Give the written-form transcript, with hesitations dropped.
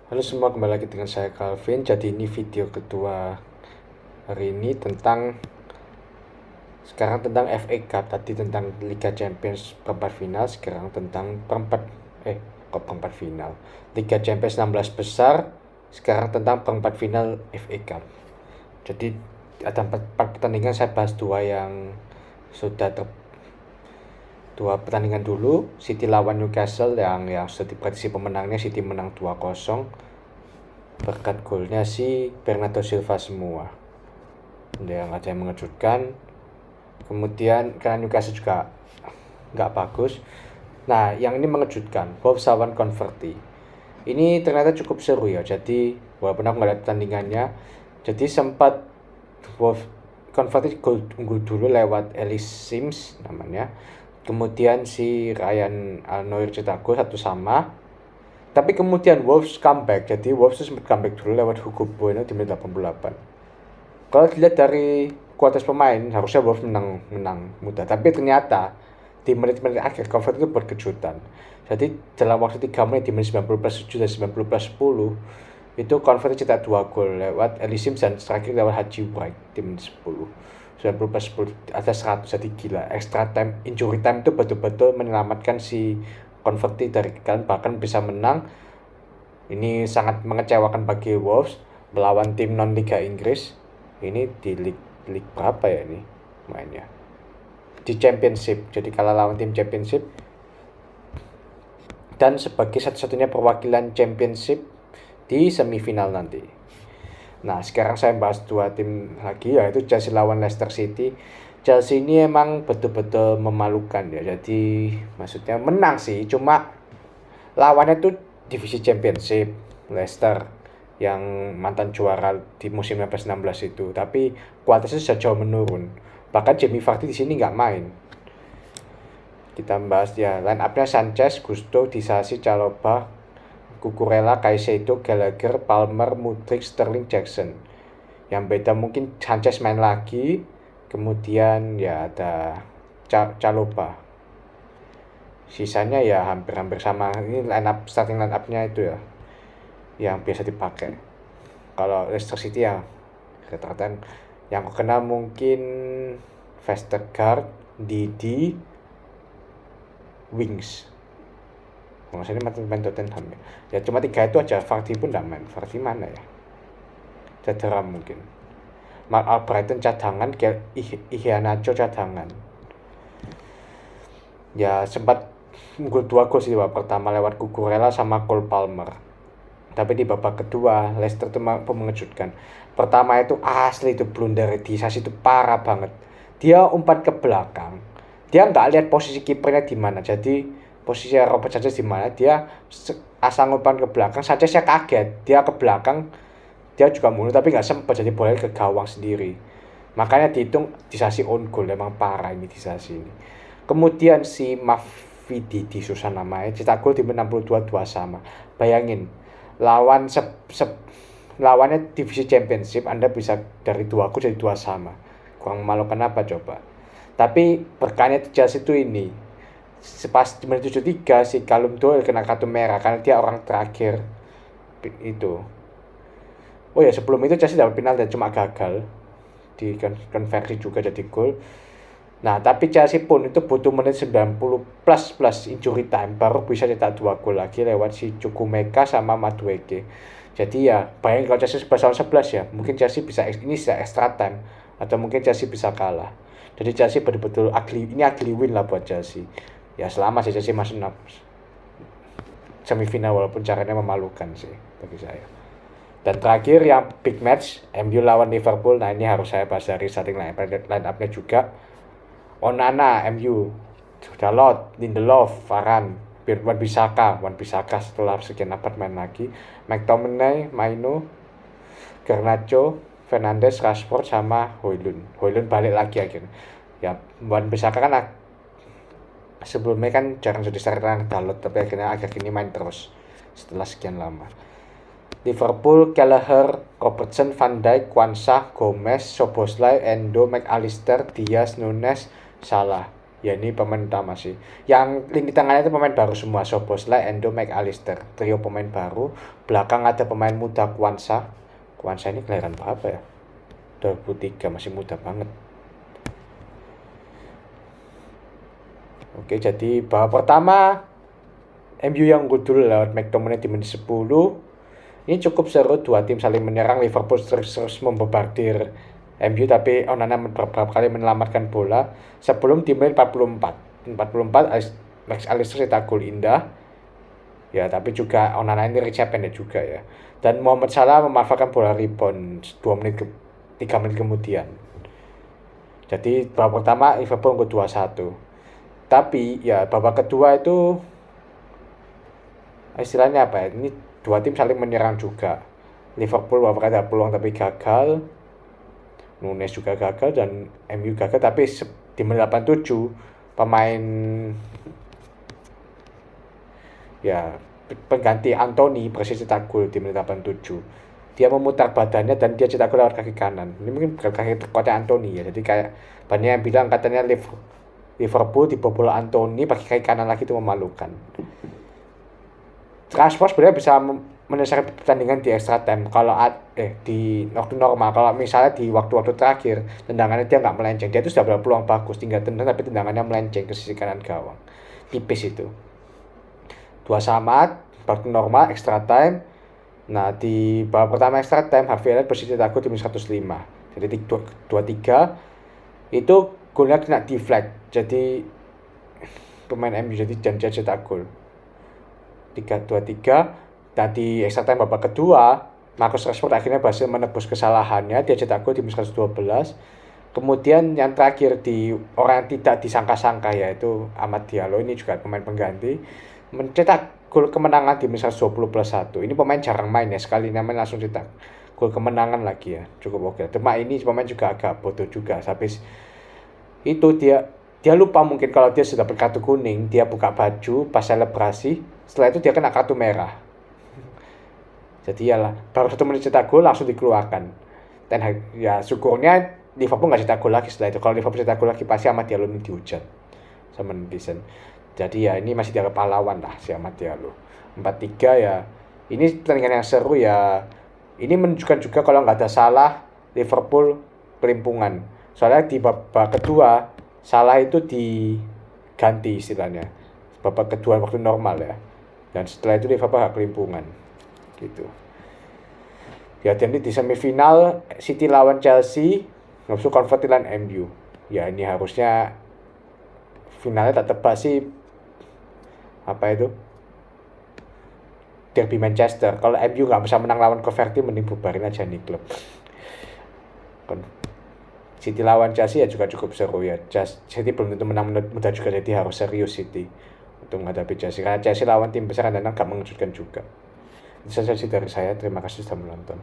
Halo semua, kembali lagi dengan saya Calvin. Jadi ini video kedua hari ini sekarang tentang FA Cup. Tadi tentang Liga Champions perempat final, sekarang tentang perempat final. Liga Champions 16 besar, sekarang tentang perempat final FA Cup. Jadi ada empat pertandingan, saya bahas dua pertandingan dulu. City lawan Newcastle yang sudah diprediksi pemenangnya. City menang 2-0 berkat golnya si Bernardo Silva semua. Yang ada yang mengejutkan. Kemudian karena Newcastle juga nggak bagus. Nah, yang ini mengejutkan, Wolves lawan Converti. Ini ternyata cukup seru ya. Jadi walaupun aku nggak lihat pertandingannya, jadi sempat Wolves Converti unggul dulu lewat Ellis Sims namanya. Kemudian si Ryan Al-Noir cetak gol 1-1. Tapi kemudian Wolves comeback. Jadi Wolves sempat comeback dulu lewat Hugo Bueno di menit 88. Kalau dilihat dari kualitas pemain, harusnya Wolves menang mudah. Tapi ternyata di menit-menit akhir Convert itu buat kejutan. Jadi dalam waktu 3 menit di menit 90+7 dan 90+10 itu Convert cetak 2 gol lewat Elisim dan terakhir lewat Haji Wright di menit 10. 90+10 ada 100, jadi gila. Extra time, injury time itu betul-betul menyelamatkan si Converti dari kekalahan, bahkan bisa menang. Ini sangat mengecewakan bagi Wolves melawan tim non Liga Inggris. Ini di league berapa ya ini mainnya? Di Championship. Jadi kalah lawan tim Championship. Dan sebagai satu-satunya perwakilan Championship di semifinal nanti. Nah, sekarang saya bahas dua tim lagi, yaitu Chelsea lawan Leicester City. Chelsea ini emang betul-betul memalukan ya. Jadi maksudnya menang sih, cuma lawannya tuh divisi Championship, Leicester yang mantan juara di musim 15-16 itu. Tapi kualitasnya sudah jauh menurun. Bahkan Jamie Vardy di sini nggak main. Kita bahas ya, line up-nya Sanchez, Gusto, Disasi, Chalobah, Cucurella, Caicedo, Gallagher, Palmer, Mudryk, Sterling, Jackson. Yang beda mungkin Sanchez main lagi, kemudian ya ada Chalobah. Sisanya ya hampir-hampir sama. Ini starting line up-nya itu ya yang biasa dipakai. Kalau Leicester City ya rata-rata yang aku kenal mungkin Vestergaard, Didi, Wings. Maksudnya main Tottenham ya. Ya cuma 3 itu aja. Vardy pun tidak main. Vardy mana ya? Cedera mungkin. Mark Albrighton cadangan, Iheanacho cadangan. Ya sempat unggul 2 gol sih di babak pertama lewat Cucurella sama Cole Palmer. Tapi di babak kedua Leicester itu mampu mengejutkan. Pertama itu asli itu blunder Disasi itu parah banget. Dia umpan ke belakang. Dia nggak lihat posisi kipernya di mana. Jadi posisi Robert Sanchez di mana, dia asal umpan ke belakang. Sancheznya kaget, dia ke belakang, dia juga mundur tapi nggak sempat, jadi boleh ke gawang sendiri. Makanya dihitung Disasi on goal, emang parah ini Disasi ini. Kemudian si Mafidi susah namanya, cetak gol di menit 62 2-2. Bayangin, lawannya divisi Championship, Anda bisa dari 2 gol jadi 2-2. Kurang memalukan apa coba. Tapi berkahnya Chelsea itu ini, pas di menit 73 si Callum Doyle kena kartu merah karena dia orang terakhir itu. Oh ya, sebelum itu Chelsea dapat penalti dan cuma gagal di konversi juga jadi gol. Nah, tapi Chelsea pun itu butuh menit 90 plus injury time baru bisa cetak 2 gol lagi lewat si Chukwuemeka sama Madueke. Jadi ya, bayangin kalau Chelsea 11-11 ya, mungkin Chelsea bisa extra time atau mungkin Chelsea bisa kalah. Jadi Chelsea betul-betul ugly win lah buat Chelsea. Ya selama sih Chelsea masuk semifinal walaupun caranya memalukan sih bagi saya. Dan terakhir yang big match MU lawan Liverpool. Nah ini harus saya bahas dari starting line up-nya juga. Onana MU, Dalot, Lindelof, Varane, Wan-Bissaka setelah sekian abad main lagi, McTominay, Maino, Garnacho, Fernandes, Rashford sama Højlund balik lagi akhirnya. Ya Wan-Bissaka kan sebelumnya kan jarang jadi starter Dalot, tapi akhirnya ini main terus setelah sekian lama. Liverpool, Kelleher, Robertson, Van Dijk, Quansah, Gomez, Szoboszlai, Endo, McAllister, Diaz, Nunes, Salah. Ya ini pemain utama sih. Yang lini tengahnya itu pemain baru semua, Szoboszlai, Endo, McAllister. Trio pemain baru. Belakang ada pemain muda Kwanza. Kwanza ini kelahiran berapa ya? 2003, masih muda banget. Oke, jadi babak pertama MU yang unggul dulu lewat McTominay di menit 10. Ini cukup seru, dua tim saling menyerang. Liverpool terus membobardir MU, tapi Onana beberapa kali menyelamatkan bola sebelum di menit 44 Max Allister cetak gol indah ya, tapi juga Onana ini reachnya pendek juga ya, dan Mohamed Salah memanfaatkan bola rebound 3 menit kemudian. Jadi babak pertama Liverpool unggul 2-1, tapi ya babak kedua itu istilahnya apa ya, ini dua tim saling menyerang juga. Liverpool babak ada peluang tapi gagal, Nunes juga gagal dan MU gagal, tapi di menit 87 pemain ya pengganti Anthony berhasil cetak gol di menit 87. Dia memutar badannya dan dia cetak gol lewat kaki kanan. Ini mungkin bukan kaki tekotnya Anthony ya. Jadi kayak banyak yang bilang katanya Liverpool dibobol Anthony pakai kaki kanan lagi, itu memalukan. Rashford sebenarnya bisa menyelesaikan pertandingan di extra time kalau di waktu normal. Kalau misalnya di waktu-waktu terakhir tendangannya dia nggak melenceng, dia itu sudah berpeluang bagus tinggal tendang tapi tendangannya melenceng ke sisi kanan gawang, tipis itu. 2-2 waktu normal extra time. Nah di babak pertama extra time Harvey Elliott berhasil cetak gol di menit 105. Jadi 2-3 itu golnya kena deflect, jadi pemain MU jadi dan dia cetak gol 3-2-3. Dan di extra time babak kedua Marcus Rashford akhirnya berhasil menebus kesalahannya, dia cetak gol di menit 112. Kemudian yang terakhir di orang yang tidak disangka-sangka yaitu Amad Diallo, ini juga pemain pengganti, mencetak gol kemenangan di menit 120+1. Ini pemain jarang main ya, sekali namanya langsung cetak gol kemenangan lagi ya, cukup oke. Cuma ini pemain juga agak bodoh juga, habis itu dia lupa mungkin kalau dia sudah berkartu kuning, dia buka baju pas selebrasi, setelah itu dia kena kartu merah. Jadi ya lah, baru 1 menit cetak gol langsung dikeluarkan. Dan ya syukurnya Liverpool nggak cetak gol lagi setelah itu. Kalau Liverpool cetak gol lagi pasti Amad Diallo ini dihujat sama netizen. Jadi ya ini masih dianggap pahlawan lah si Amad Diallo. 4-3 ya. Ini pertandingan yang seru ya. Ini menunjukkan juga kalau nggak ada Salah, Liverpool kelimpungan. Soalnya di babak kedua Salah itu diganti istilahnya. Babak kedua waktu normal ya. Dan setelah itu Liverpool kelimpungan. Gitu. Ya, jadi di semifinal City lawan Chelsea, langsung konvertilan MU. Ya ini harusnya finalnya tak tebak sih apa itu, derby Manchester. Kalau MU nggak bisa menang lawan Coventry, mending bubarin aja nih klub. City lawan Chelsea ya juga cukup seru ya. City belum tentu menang mudah juga, jadi harus serius City untuk menghadapi Chelsea. Karena Chelsea lawan tim besar dan nggak mengejutkan juga. Itu saja sih dari saya. Terima kasih sudah menonton.